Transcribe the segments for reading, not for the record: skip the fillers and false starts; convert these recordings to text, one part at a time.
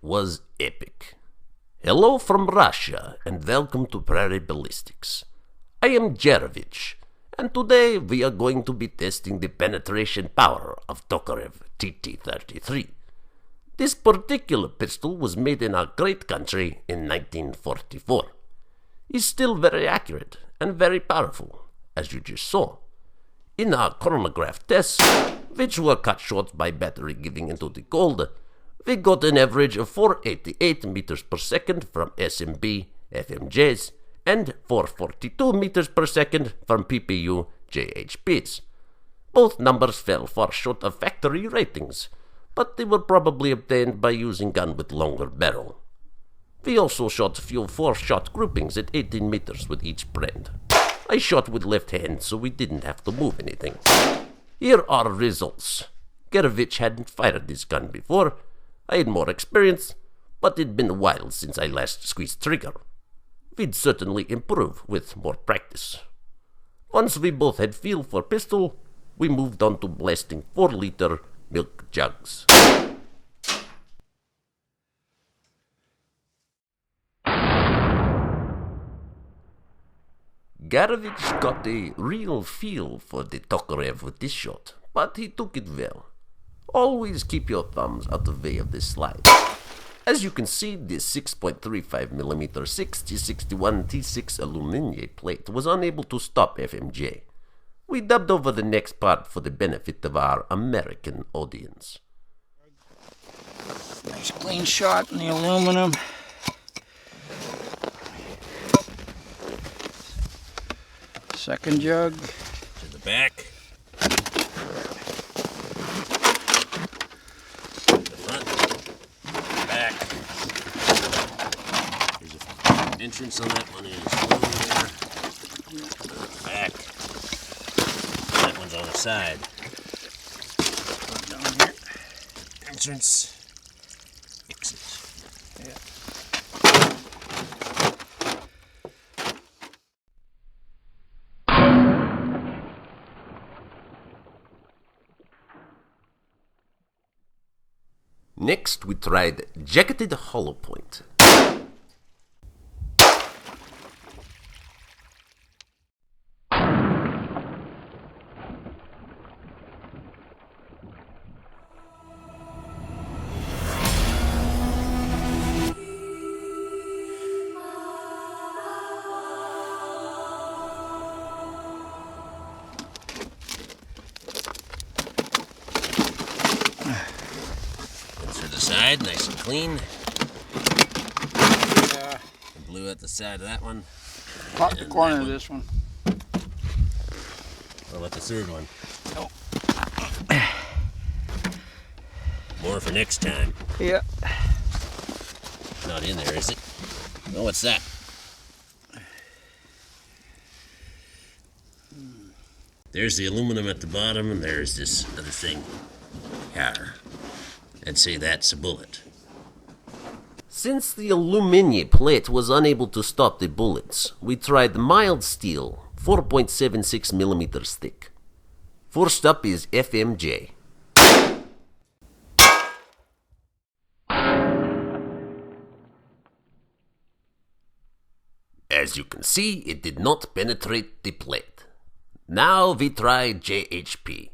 was epic. Hello from Russia and welcome to Prairie Ballistics. I am Jerovich, and today we are going to be testing the penetration power of Tokarev TT-33. This particular pistol was made in our great country in 1944. It's still very accurate and very powerful, as you just saw. In our chronograph tests, which were cut short by battery giving into the cold, we got an average of 488 meters per second from SMB FMJs and 442 meters per second from PPU JHPs. Both numbers fell far short of factory ratings, but they were probably obtained by using gun with longer barrel. We also shot few 4-shot groupings at 18 meters with each brand. I shot with left hand, so we didn't have to move anything. Here are results. Garovich hadn't fired this gun before. I had more experience, but it'd been a while since I last squeezed trigger. We'd certainly improve with more practice. Once we both had feel for pistol, we moved on to blasting 4-liter milk jugs. Garovich got a real feel for the Tokarev with this shot, but he took it well. Always keep your thumbs out of the way of this slide. As you can see, this 6.35mm 6061 T6 aluminium plate was unable to stop FMJ. We dubbed over the next part for the benefit of our American audience. Nice clean shot in the aluminum. Second jug. To the back. The front. Back. There's an entrance on that one is over there. Back. That one's on the side. Down here. Entrance. Exit. Yeah. Next, we tried jacketed hollow point. Side, nice and clean. And blue at the side of that one. Pop the corner of this one. What about the third one? Nope. More for next time. Yeah. Not in there, is it? Oh, what's that? There's the aluminum at the bottom, and there's this other thing. Here. I'd say that's a bullet. Since the aluminium plate was unable to stop the bullets, we tried mild steel, 4.76mm thick. First up is FMJ. As you can see, it did not penetrate the plate. Now we try JHP.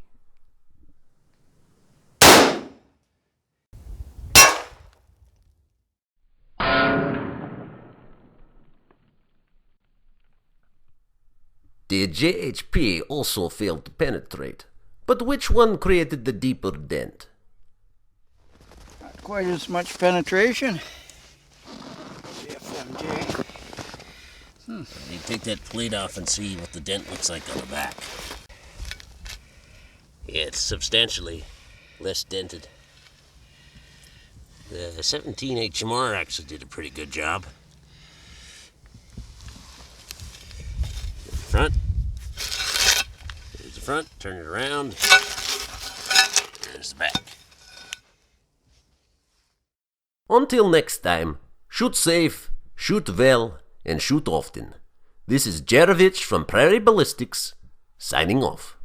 The JHP also failed to penetrate, but which one created the deeper dent? Not quite as much penetration. The FMJ. You take that plate off and see what the dent looks like on the back. Yeah, it's substantially less dented. The 17 HMR actually did a pretty good job. Front. There's the front, turn it around. There's the back. Until next time, shoot safe, shoot well, and shoot often. This is Garovich from Prairie Ballistics, signing off.